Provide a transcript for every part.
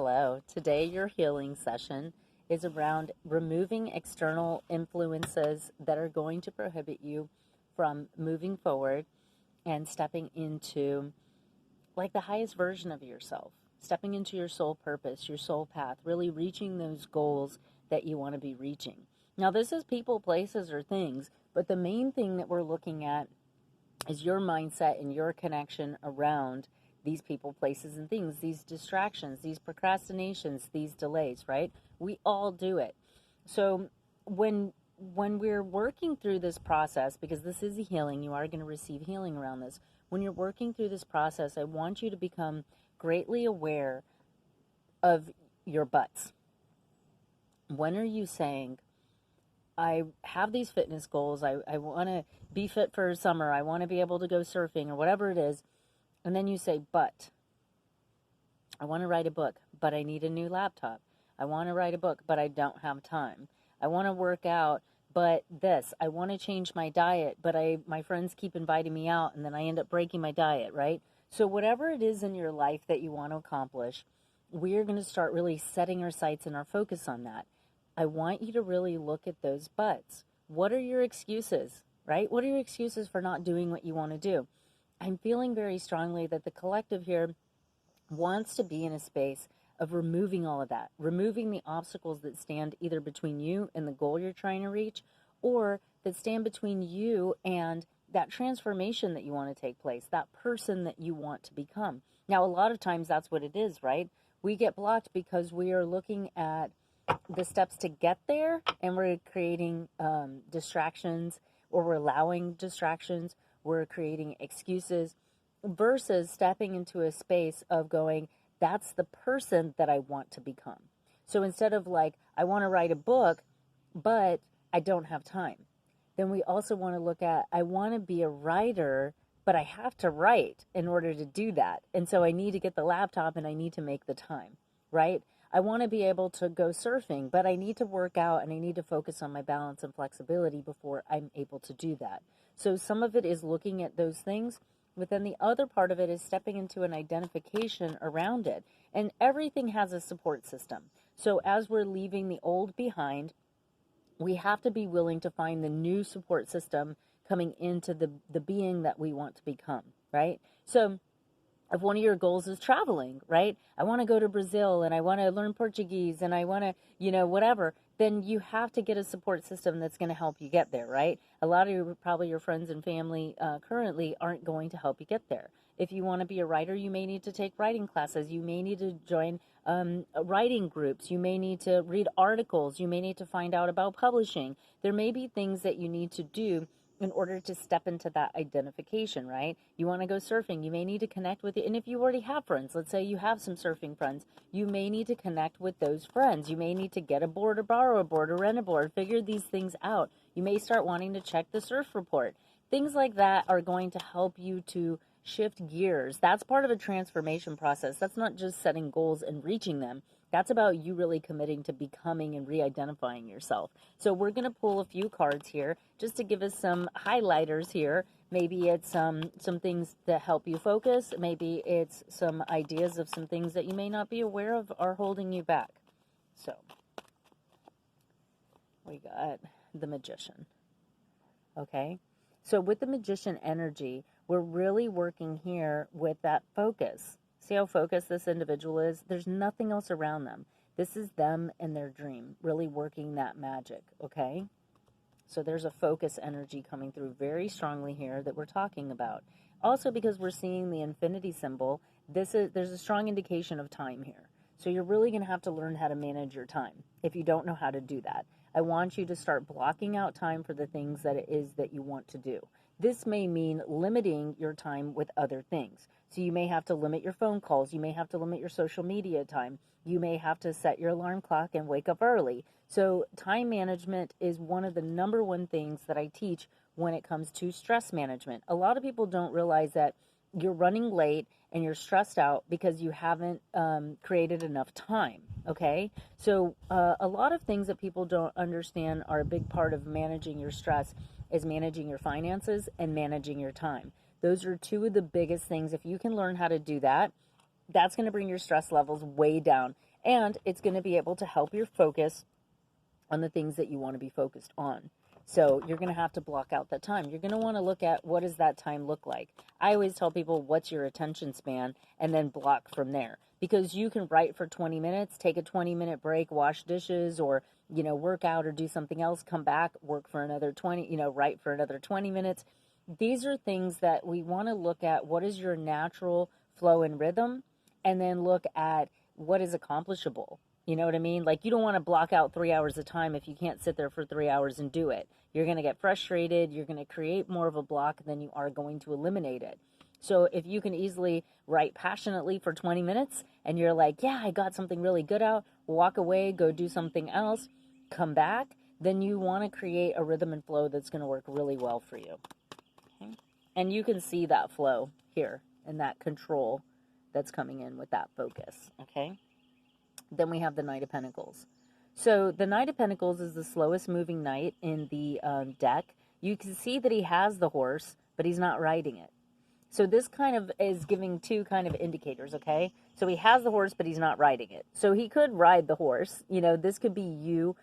Hello. Today, your healing session is around removing external influences that are going to prohibit you from moving forward and stepping into like the highest version of yourself, stepping into your soul purpose, your soul path, really reaching those goals that you want to be reaching. Now, this is people, places, or things, but the main thing that we're looking at is your mindset and your connection around these people, places, and things, these distractions, these procrastinations, these delays, right? We all do it. So when we're working through this process, because this is a healing, you are going to receive healing around this. When you're working through this process, I want you to become greatly aware of your buts. When are you saying, I have these fitness goals, I want to be fit for summer, I want to be able to go surfing or whatever it is, and then you say, but I want to write a book, but I need a new laptop. I want to write a book, but I don't have time. I want to work out, but this. I want to change my diet, but my friends keep inviting me out, and then I end up breaking my diet, right? So whatever it is in your life that you want to accomplish, we're going to start really setting our sights and our focus on that. I want you to really look at those buts. What are your excuses, right? What are your excuses for not doing what you want to do? I'm feeling very strongly that the collective here wants to be in a space of removing all of that, removing the obstacles that stand either between you and the goal you're trying to reach, or that stand between you and that transformation that you want to take place, that person that you want to become. Now, a lot of times that's what it is, right? We get blocked because we are looking at the steps to get there, and we're creating distractions, or we're allowing distractions, we're creating excuses, versus stepping into a space of going, that's the person that I want to become. So instead of like, I want to write a book, but I don't have time, then we also want to look at, I want to be a writer, but I have to write in order to do that. And so I need to get the laptop and I need to make the time, right? I want to be able to go surfing, but I need to work out and I need to focus on my balance and flexibility before I'm able to do that. So some of it is looking at those things, but then the other part of it is stepping into an identification around it. And everything has a support system. So as we're leaving the old behind, we have to be willing to find the new support system coming into the being that we want to become, right? So if one of your goals is traveling, right? I want to go to Brazil and I want to learn Portuguese and I want to, whatever, then you have to get a support system that's going to help you get there, right? A lot of probably your friends and family currently aren't going to help you get there. If you want to be a writer, you may need to take writing classes. You may need to join writing groups. You may need to read articles. You may need to find out about publishing. There may be things that you need to do in order to step into that identification, right? You want to go surfing, you may need to connect with it. And if you already have friends, let's say you have some surfing friends, you may need to connect with those friends. You may need to get a board or borrow a board or rent a board, figure these things out. You may start wanting to check the surf report. Things like that are going to help you to shift gears. That's part of a transformation process. That's not just setting goals and reaching them. That's about you really committing to becoming and re-identifying yourself. So we're going to pull a few cards here just to give us some highlighters here. Maybe it's some things that help you focus. Maybe it's some ideas of some things that you may not be aware of are holding you back. So we got the Magician. Okay. So with the Magician energy, we're really working here with that focus. See how focused this individual is? There's nothing else around them. This is them and their dream, really working that magic, okay? So there's a focus energy coming through very strongly here that we're talking about. Also, because we're seeing the infinity symbol, there's a strong indication of time here. So you're really going to have to learn how to manage your time if you don't know how to do that. I want you to start blocking out time for the things that it is that you want to do. This may mean limiting your time with other things. So you may have to limit your phone calls. You may have to limit your social media time. You may have to set your alarm clock and wake up early. So time management is one of the number one things that I teach when it comes to stress management. A lot of people don't realize that you're running late and you're stressed out because you haven't created enough time, okay? So a lot of things that people don't understand are a big part of managing your stress is managing your finances and managing your time. Those are two of the biggest things. If you can learn how to do that, that's going to bring your stress levels way down. And it's going to be able to help your focus on the things that you want to be focused on. So you're going to have to block out that time. You're going to want to look at, what does that time look like? I always tell people, what's your attention span, and then block from there. Because you can write for 20 minutes, take a 20-minute break, wash dishes, or, work out or do something else, come back, work for another 20, write for another 20 minutes. These are things that we want to look at. What is your natural flow and rhythm? And then look at what is accomplishable. You know what I mean? Like, you don't want to block out 3 hours of time if you can't sit there for 3 hours and do it. You're going to get frustrated. You're going to create more of a block than you are going to eliminate it. So if you can easily write passionately for 20 minutes and you're like, yeah, I got something really good out, walk away, go do something else, come back, then you want to create a rhythm and flow that's going to work really well for you. Okay? And you can see that flow here and that control that's coming in with that focus. Okay? Then we have the Knight of Pentacles. So the Knight of Pentacles is the slowest moving knight in the deck. You can see that he has the horse, but he's not riding it. So this kind of is giving two kind of indicators, okay? So he has the horse, but he's not riding it. So he could ride the horse. This could be you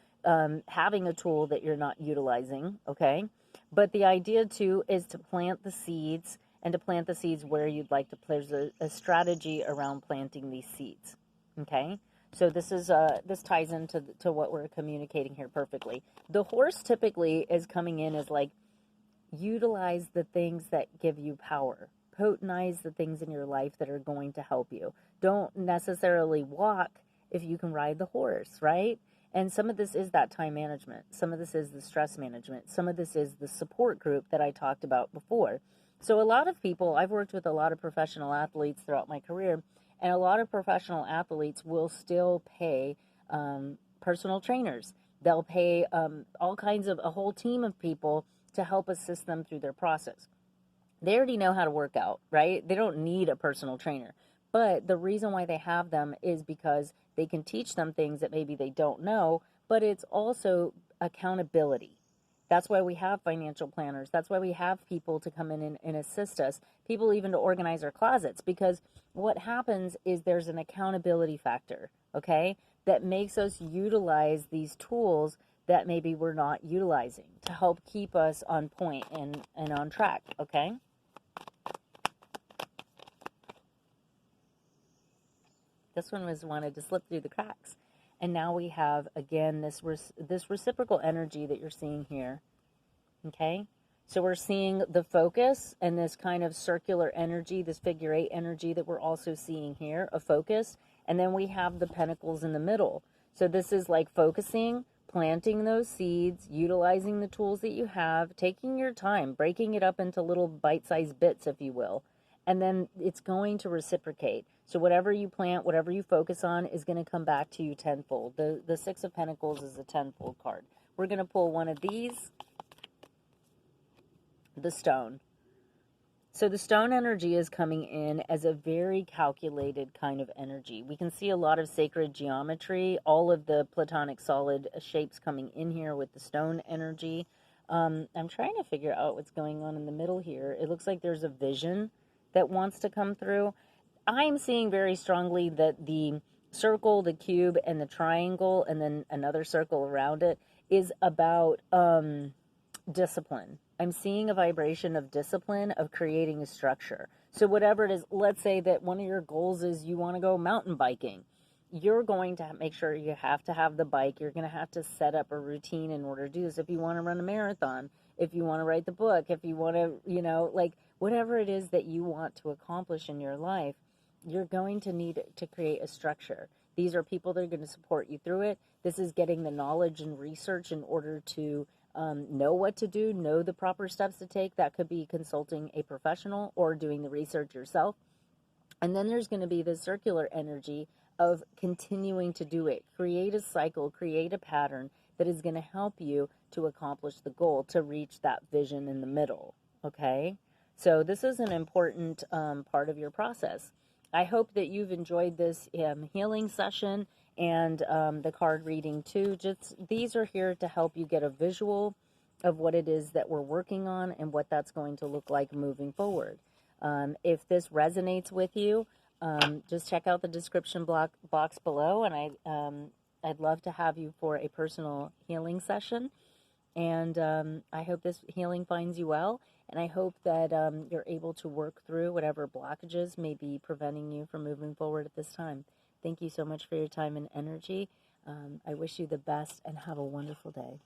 having a tool that you're not utilizing, okay? But the idea, too, is to plant the seeds, and to plant the seeds where you'd like to. There's a strategy around planting these seeds, okay? So this ties into what we're communicating here perfectly. The horse typically is coming in as like, utilize the things that give you power. Potentize the things in your life that are going to help you. Don't necessarily walk if you can ride the horse, right? And some of this is that time management. Some of this is the stress management. Some of this is the support group that I talked about before. So a lot of people, I've worked with a lot of professional athletes throughout my career, and a lot of professional athletes will still pay personal trainers. They'll pay all kinds of, a whole team of people to help assist them through their process. They already know how to work out, right? They don't need a personal trainer. But the reason why they have them is because they can teach them things that maybe they don't know, but it's also accountability. That's why we have financial planners. That's why we have people to come in and assist us, people even to organize our closets, because what happens is there's an accountability factor, okay, that makes us utilize these tools that maybe we're not utilizing to help keep us on point and on track, okay? This one was wanted to slip through the cracks. And now we have, again, this reciprocal energy that you're seeing here, okay? So we're seeing the focus and this kind of circular energy, this figure 8 energy that we're also seeing here, a focus. And then we have the pentacles in the middle. So this is like focusing, planting those seeds, utilizing the tools that you have, taking your time, breaking it up into little bite-sized bits, if you will. And then it's going to reciprocate. So whatever you plant, whatever you focus on is going to come back to you tenfold. The Six of Pentacles is a tenfold card. We're going to pull one of these, the stone. So the stone energy is coming in as a very calculated kind of energy. We can see a lot of sacred geometry, all of the platonic solid shapes coming in here with the stone energy. I'm trying to figure out what's going on in the middle here. It looks like there's a vision that wants to come through. I'm seeing very strongly that the circle, the cube, and the triangle, and then another circle around it is about discipline. I'm seeing a vibration of discipline, of creating a structure. So whatever it is, let's say that one of your goals is you want to go mountain biking. You're going to make sure you have to have the bike. You're going to have to set up a routine in order to do this. If you want to run a marathon, if you want to write the book, if you want to, like whatever it is that you want to accomplish in your life, you're going to need to create a structure. These are people that are going to support you through it. This is getting the knowledge and research in order to know what to do, know the proper steps to take. That could be consulting a professional or doing the research yourself. And then there's going to be the circular energy of continuing to do it. Create a cycle, create a pattern that is going to help you to accomplish the goal, to reach that vision in the middle, okay? So this is an important part of your process. I hope that you've enjoyed this healing session and the card reading too. Just these are here to help you get a visual of what it is that we're working on and what that's going to look like moving forward. If this resonates with you, just check out the description box below, and I'd love to have you for a personal healing session. And I hope this healing finds you well, and I hope that you're able to work through whatever blockages may be preventing you from moving forward at this time. Thank you so much for your time and energy. I wish you the best and have a wonderful day.